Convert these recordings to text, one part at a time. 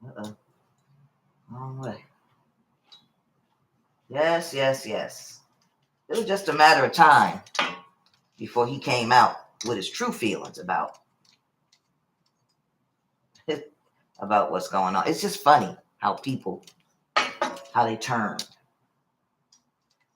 Uh-oh. Wrong way. Yes, yes, yes. It was just a matter of time before he came out with his true feelings about what's going on. It's just funny how they turn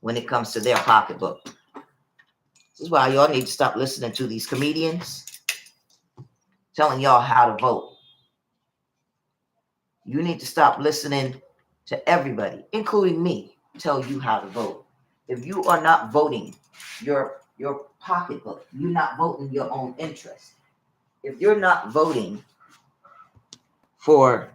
when it comes to their pocketbook. This is why y'all need to stop listening to these comedians telling y'all how to vote. You need to stop listening to everybody, including me, tell you how to vote. If you are not voting your pocketbook, you're not voting your own interest. If you're not voting for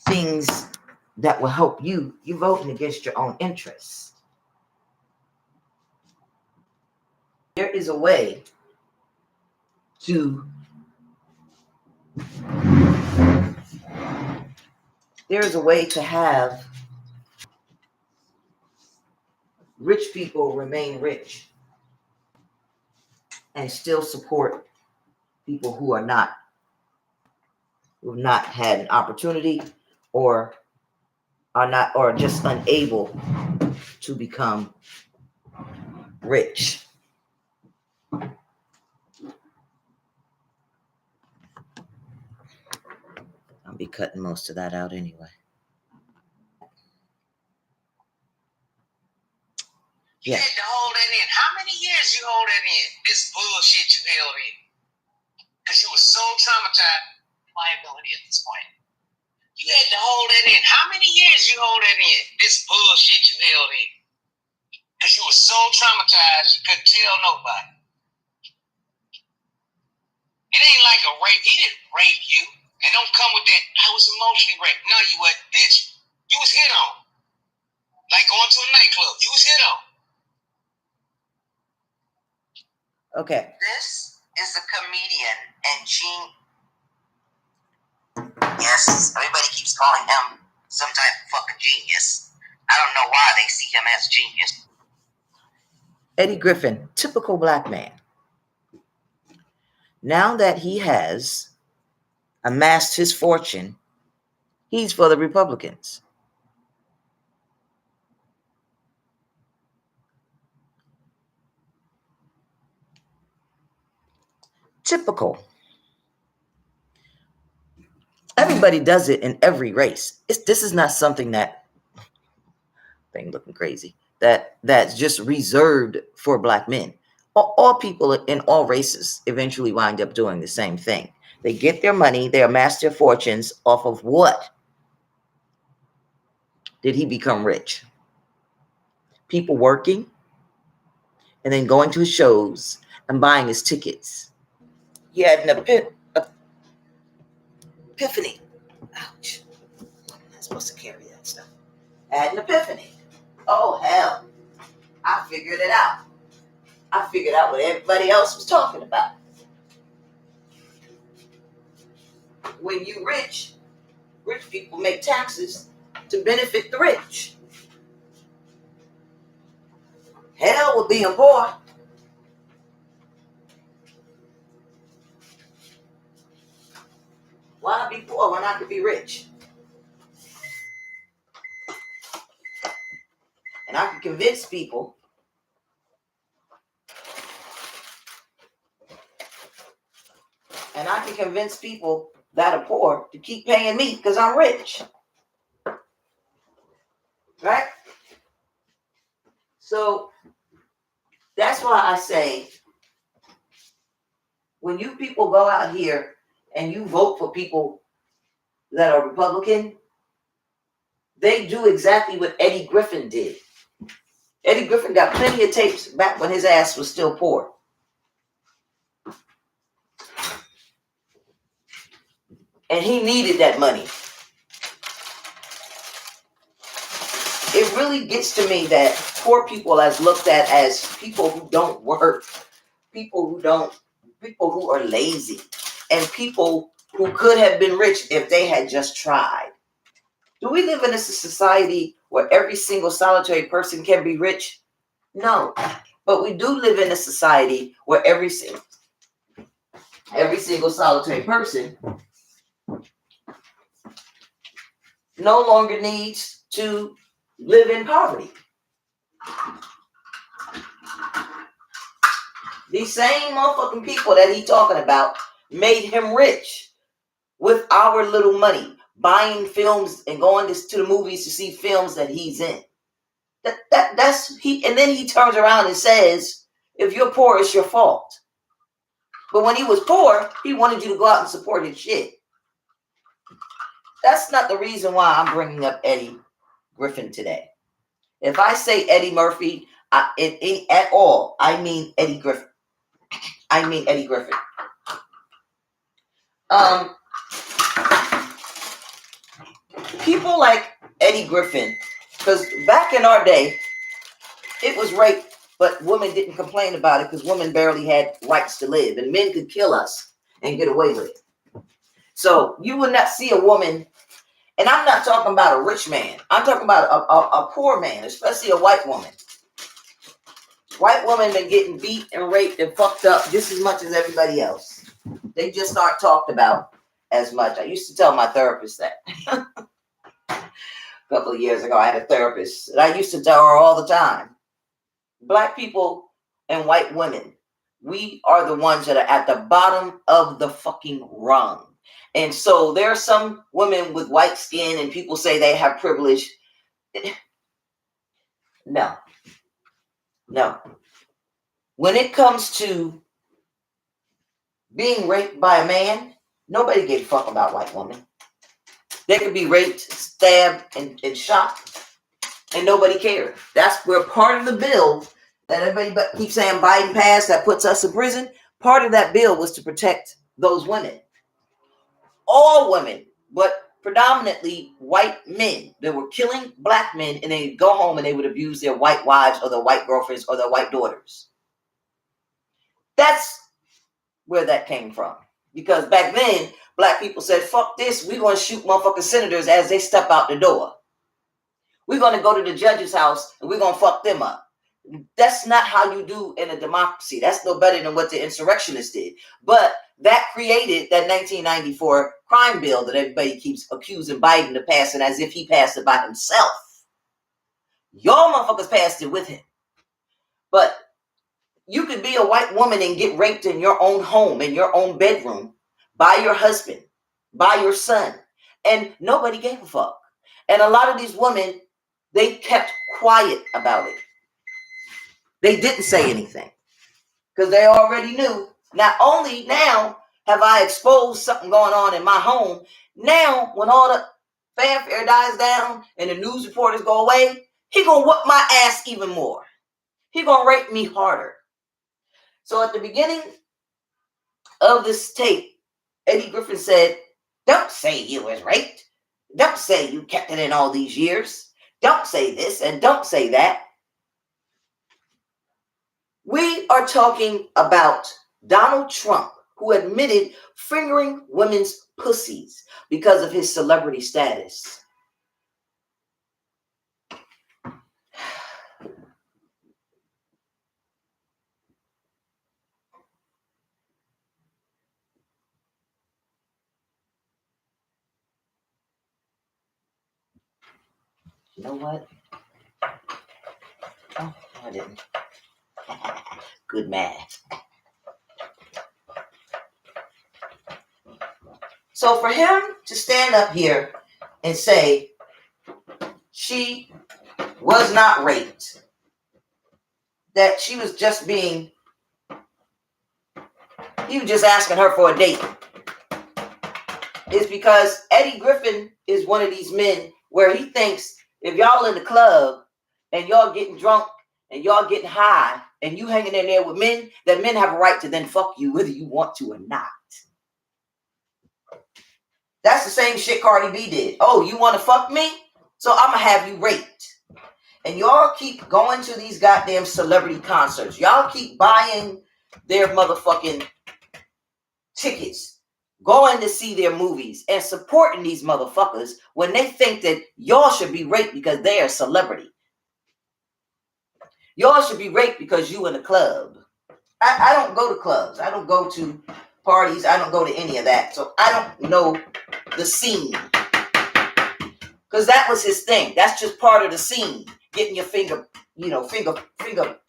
things that will help you, you're voting against your own interests. There is a way to have rich people remain rich and still support people who have not had an opportunity or are just unable to become rich. I'll be cutting most of that out anyway. You had to hold that in. How many years you hold that in? This bullshit you held in. Because you were so traumatized. Liability at this point. You had to hold that in. How many years you hold that in? This bullshit you held in. Because you were so traumatized you couldn't tell nobody. It ain't like a rape. He didn't rape you. And don't come with that, I was emotionally raped. No, you wasn't, bitch. You was hit on. Like going to a nightclub. You was hit on. Okay. This is a comedian, and Gene. Yes, everybody keeps calling him some type of fucking genius. I don't know why they see him as genius. Eddie Griffin, typical black man. Now that he has amassed his fortune, he's for the Republicans. Typical. Everybody does it in every race. This is not something that thing looking crazy that's just reserved for black men. All people in all races eventually wind up doing the same thing. They get their money, they amass their fortunes off of what? Did he become rich? People working and then going to his shows and buying his tickets. He had an epiphany. Ouch. I'm not supposed to carry that stuff. I had an epiphany. Oh, hell. I figured it out. I figured out what everybody else was talking about. When you rich people make taxes to benefit the rich. Hell with being poor. Why not be poor when I could be rich? And I can convince people that are poor to keep paying me because I'm rich. Right? So that's why I say when you people go out here and you vote for people that are Republican, they do exactly what Eddie Griffin did. Eddie Griffin got plenty of tapes back when his ass was still poor. And he needed that money. It really gets to me that poor people as looked at as people who don't work, people who are lazy, and people who could have been rich if they had just tried. Do we live in a society where every single solitary person can be rich? No. But we do live in a society where every single solitary person no longer needs to live in poverty. These same motherfucking people that he talking about made him rich with our little money, buying films and going to the movies to see films that he's in. That's he, and then he turns around and says, if you're poor, it's your fault. But when he was poor, he wanted you to go out and support his shit. That's not the reason why I'm bringing up Eddie Griffin today. If I say Eddie Murphy at all, I mean Eddie Griffin. I mean Eddie Griffin. People like Eddie Griffin, because back in our day, it was rape, but women didn't complain about it because women barely had rights to live, and men could kill us and get away with it. So you would not see a woman, and I'm not talking about a rich man. I'm talking about a poor man, especially a white woman. White women been getting beat and raped and fucked up just as much as everybody else. They just aren't talked about as much. I used to tell my therapist that. A couple of years ago, I had a therapist, and I used to tell her all the time, Black people and white women, we are the ones that are at the bottom of the fucking rung. And so there are some women with white skin and people say they have privilege. No. When it comes to being raped by a man, nobody gave a fuck about white women. They could be raped, stabbed, and shot, and nobody cared. That's where part of the bill that everybody keeps saying Biden passed that puts us in prison, part of that bill was to protect those women. All women, but predominantly white men that were killing Black men, and they'd go home and they would abuse their white wives or their white girlfriends or their white daughters. That's where that came from. Because back then, Black people said, fuck this, we're going to shoot motherfucking senators as they step out the door. We're going to go to the judge's house and we're going to fuck them up. That's not how you do in a democracy. That's no better than what the insurrectionists did. But that created that 1994 crime bill that everybody keeps accusing Biden of passing as if he passed it by himself. Y'all motherfuckers passed it with him. But you could be a white woman and get raped in your own home, in your own bedroom, by your husband, by your son, and nobody gave a fuck. And a lot of these women, they kept quiet about it. They didn't say anything because they already knew. Not only now have I exposed something going on in my home, now when all the fanfare dies down and the news reporters go away, he gonna whoop my ass even more. He gonna rape me harder. So at the beginning of this tape, Eddie Griffin said, don't say you was raped. Don't say you kept it in all these years. Don't say this and don't say that. We are talking about Donald Trump, who admitted fingering women's pussies because of his celebrity status. You know what? Oh, I didn't. Good math. So for him to stand up here and say she was not raped, that she was just being, he was just asking her for a date, is because Eddie Griffin is one of these men where he thinks if y'all in the club and y'all getting drunk and y'all getting high and you hanging in there with men, that men have a right to then fuck you whether you want to or not. That's the same shit Cardi B did. Oh, you want to fuck me? So I'm going to have you raped. And y'all keep going to these goddamn celebrity concerts. Y'all keep buying their motherfucking tickets, going to see their movies and supporting these motherfuckers when they think that y'all should be raped because they are a celebrity. Y'all should be raped because you in a club. I don't go to clubs. I don't go to parties. I don't go to any of that. So I don't know the scene. Because Because that was his thing. That's just part of the scene. Getting your finger, finger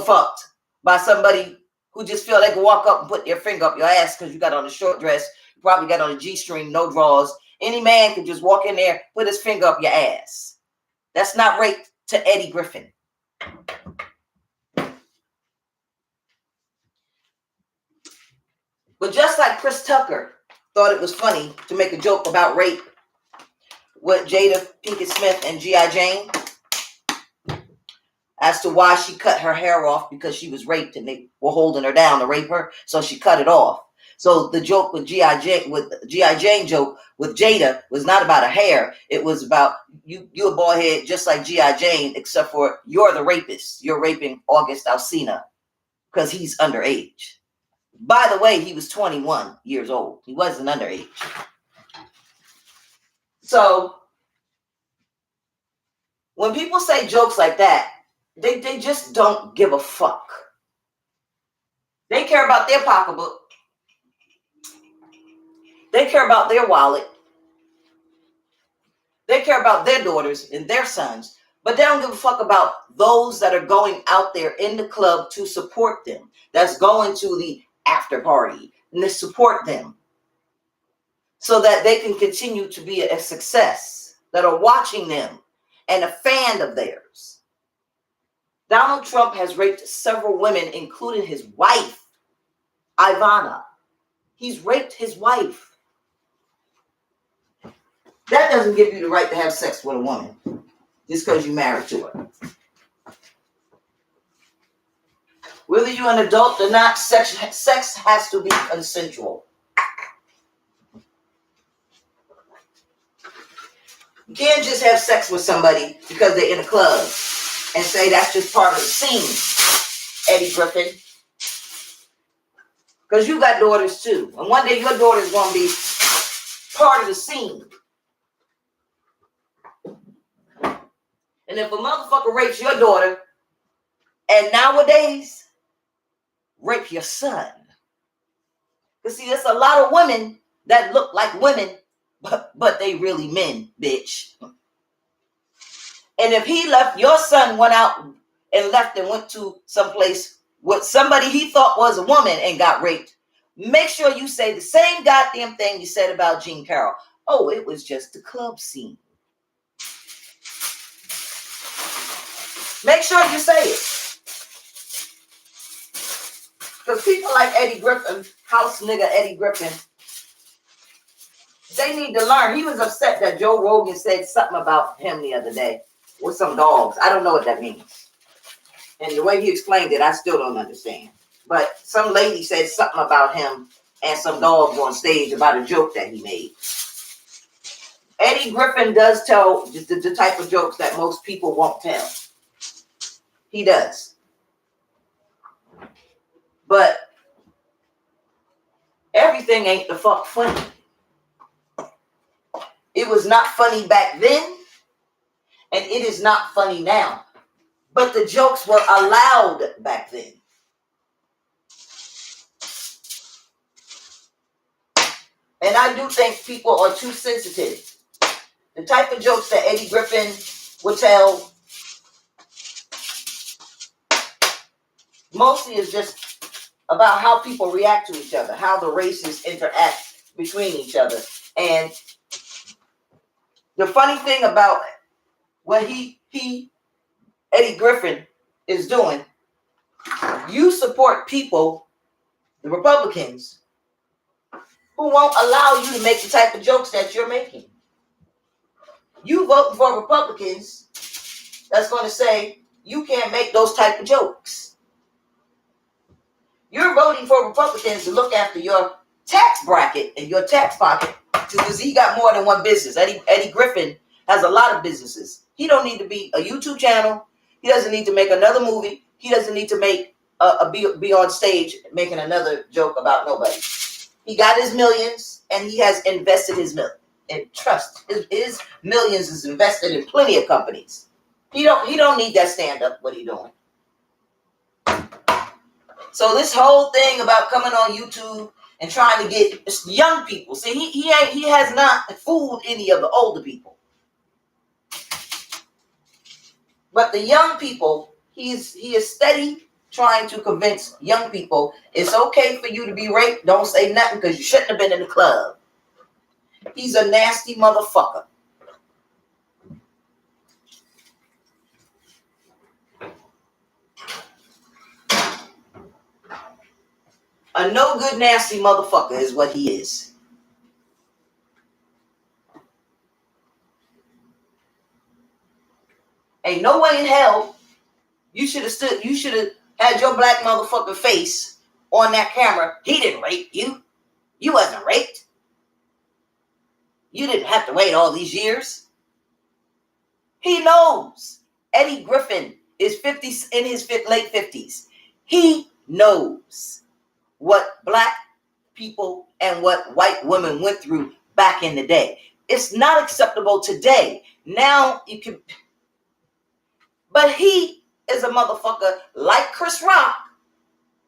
fucked by somebody who just feel they can walk up and put their finger up your ass because you got on a short dress. You probably got on a G-string, no drawers. Any man can just walk in there, put his finger up your ass. That's not rape to Eddie Griffin. But just like Chris Tucker thought it was funny to make a joke about rape with Jada Pinkett Smith and G.I. Jane as to why she cut her hair off because she was raped and they were holding her down to rape her, so she cut it off. So the joke with G.I. Jane joke with Jada was not about her hair. It was about you a boyhead just like G.I. Jane, except for you're the rapist. You're raping August Alsina because he's underage. By the way, he was 21 years old. He wasn't underage. So when people say jokes like that, they just don't give a fuck. They care about their pocketbook. They care about their wallet. They care about their daughters and their sons. But they don't give a fuck about those that are going out there in the club to support them. That's going to the after party and to support them so that they can continue to be a success, that are watching them and a fan of theirs. Donald Trump has raped several women, including his wife, Ivana. He's raped his wife. That doesn't give you the right to have sex with a woman just because you're married to her. Whether you're an adult or not, sex has to be consensual. You can't just have sex with somebody because they're in a club and say that's just part of the scene, Eddie Griffin. Because you got daughters too. And one day your daughter's going to be part of the scene. And if a motherfucker rapes your daughter, and nowadays, rape your son. Because see, there's a lot of women that look like women, but they really men, bitch. And if he left, your son went out and left and went to someplace with somebody he thought was a woman and got raped, make sure you say the same goddamn thing you said about Jean Carroll. Oh, it was just the club scene. Make sure you say it. Because people like Eddie Griffin, house nigga Eddie Griffin, they need to learn. He was upset that Joe Rogan said something about him the other day with some dogs. I don't know what that means. And the way he explained it, I still don't understand. But some lady said something about him and some dogs on stage about a joke that he made. Eddie Griffin does tell the type of jokes that most people won't tell. He does. But everything ain't the fuck funny. It was not funny back then, and it is not funny now. But the jokes were allowed back then. And I do think people are too sensitive. The type of jokes that Eddie Griffin would tell mostly is just about how people react to each other, how the races interact between each other. And the funny thing about what Eddie Griffin is doing, you support people, the Republicans, who won't allow you to make the type of jokes that you're making. You voting for Republicans that's going to say you can't make those type of jokes. You're voting for Republicans to look after your tax bracket and your tax pocket because he got more than one business. Eddie Griffin has a lot of businesses. He don't need to be a YouTube channel. He doesn't need to make another movie. He doesn't need to make be on stage making another joke about nobody. He got his millions and he has invested his millions in trust. His millions is invested in plenty of companies. He don't need that stand up. What he doing? So this whole thing about coming on YouTube and trying to get young people. See, he has not fooled any of the older people. But the young people, he is steady trying to convince young people it's okay for you to be raped. Don't say nothing because you shouldn't have been in the club. He's a nasty motherfucker. A no good nasty motherfucker is what he is. Ain't no way in hell you should have had your black motherfucking face on that camera. He didn't rape you. You wasn't raped. You didn't have to wait all these years. He knows. Eddie Griffin is 50 in his late 50s. He knows what black people and what white women went through back in the day. It's not acceptable today. Now you can, but he is a motherfucker like Chris Rock,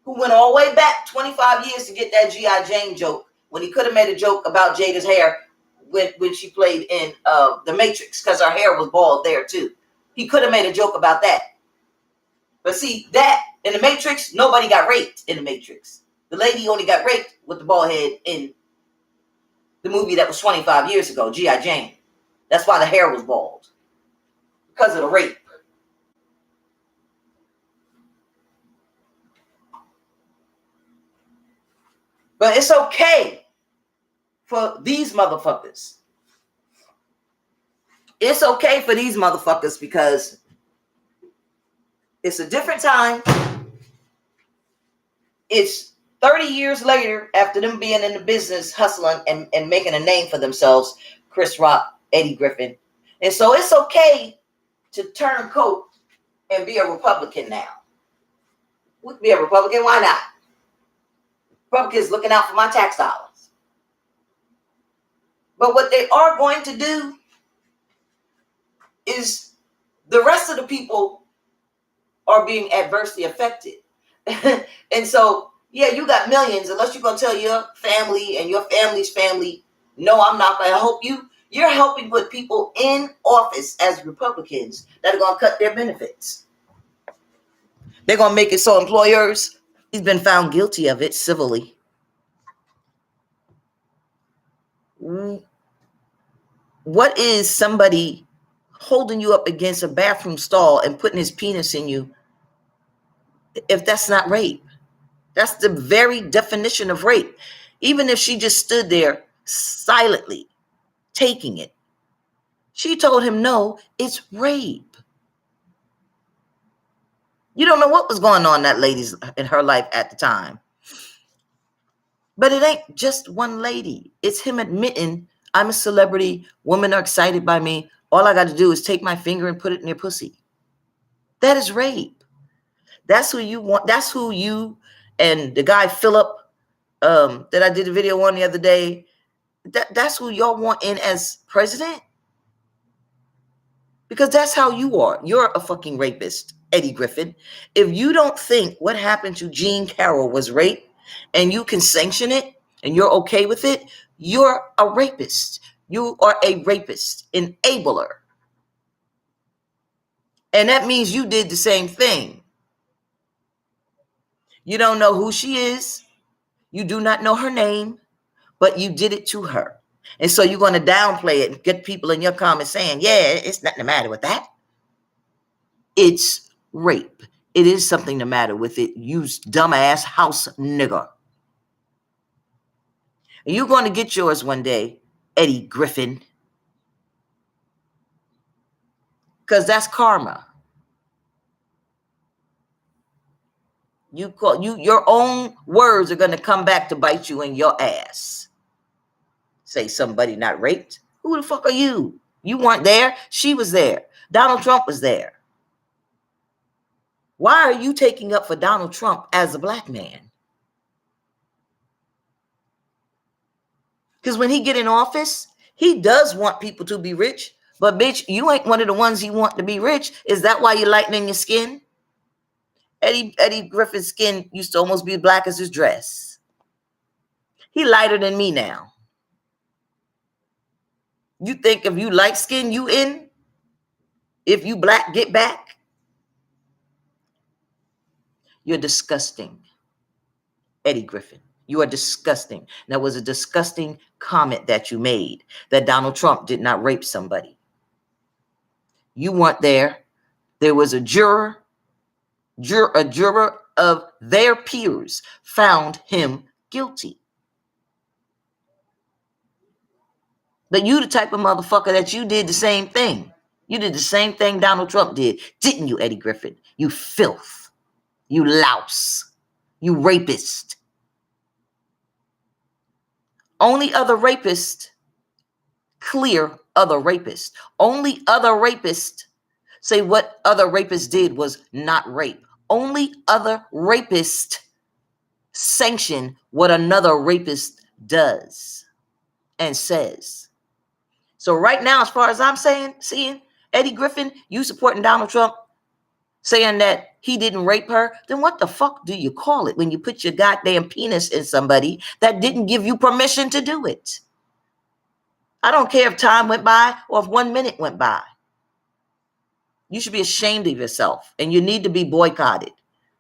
who went all the way back 25 years to get that G.I. Jane joke when he could have made a joke about Jada's hair when she played in The Matrix, because her hair was bald there too. He could have made a joke about that. But see, that in The Matrix, nobody got raped in The Matrix. The lady only got raped with the bald head in the movie that was 25 years ago, G.I. Jane. That's why the hair was bald. Because of the rape. But it's okay for these motherfuckers. It's okay for these motherfuckers because it's a different time. It's 30 years later after them being in the business, hustling and making a name for themselves, Chris Rock, Eddie Griffin. And so it's okay to turn coat and be a Republican now. We can be a Republican, why not? Republicans looking out for my tax dollars. But what they are going to do is the rest of the people are being adversely affected. And so, yeah, you got millions, unless you're going to tell your family and your family's family, no, I'm not going to help you. You're helping put people in office as Republicans that are going to cut their benefits. They're going to make it so employers, he's been found guilty of it civilly. What is somebody holding you up against a bathroom stall and putting his penis in you if that's not rape? That's the very definition of rape. Even if she just stood there silently taking it, she told him, no, it's rape. You don't know what was going on in that lady's in her life at the time. But it ain't just one lady. It's him admitting, I'm a celebrity. Women are excited by me. All I got to do is take my finger and put it in their pussy. That is rape. That's who you want. That's who you and the guy Philip that I did a video on the other day. That's who y'all want in as president. Because that's how you are. You're a fucking rapist, Eddie Griffin. If you don't think what happened to Jean Carroll was rape and you can sanction it and you're okay with it, you're a rapist. You are a rapist, enabler. And that means you did the same thing. You don't know who she is. You do not know her name, but you did it to her. And so you're going to downplay it and get people in your comments saying, yeah, it's nothing the matter with that. It's rape. It is something the matter with it, you dumbass house nigger. And you're going to get yours one day, Eddie Griffin. Because that's karma. Your own words are going to come back to bite you in your ass. Say somebody not raped. Who the fuck are you? You weren't there. She was there. Donald Trump was there. Why are you taking up for Donald Trump as a black man? Because when he get in office, he does want people to be rich. But bitch, you ain't one of the ones he want to be rich. Is that why you're lightening your skin? Eddie Griffin's skin used to almost be black as his dress. He lighter than me now. You think if you light skin, you in? If you black, get back? You're disgusting. Eddie Griffin, you are disgusting. That was a disgusting comment that you made, that Donald Trump did not rape somebody. You weren't there. There was a juror of their peers found him guilty. But you the type of motherfucker that you did the same thing. You did the same thing Donald Trump did. Didn't you, Eddie Griffin? You filth. You louse. You rapist. Only other rapist clear other rapist. Only other rapist say what other rapist did was not rape. Only other rapist sanction what another rapist does and says. So right now, as far as I'm seeing, Eddie Griffin, you supporting Donald Trump, saying that he didn't rape her, then what the fuck do you call it when you put your goddamn penis in somebody that didn't give you permission to do it? I don't care if time went by or if 1 minute went by. You should be ashamed of yourself, and you need to be boycotted.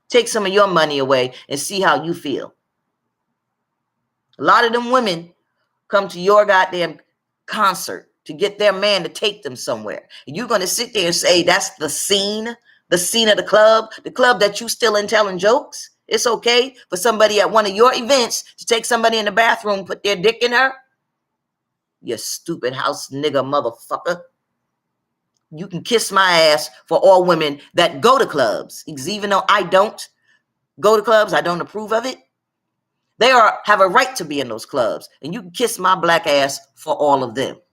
Take some of your money away and see how you feel. A lot of them women come to your goddamn concert to get their man to take them somewhere. And you're going to sit there and say that's the scene of the club that you still in telling jokes? It's okay for somebody at one of your events to take somebody in the bathroom, put their dick in her? You stupid house nigga motherfucker. You can kiss my ass for all women that go to clubs. Because even though I don't go to clubs, I don't approve of it. They have a right to be in those clubs. And you can kiss my black ass for all of them.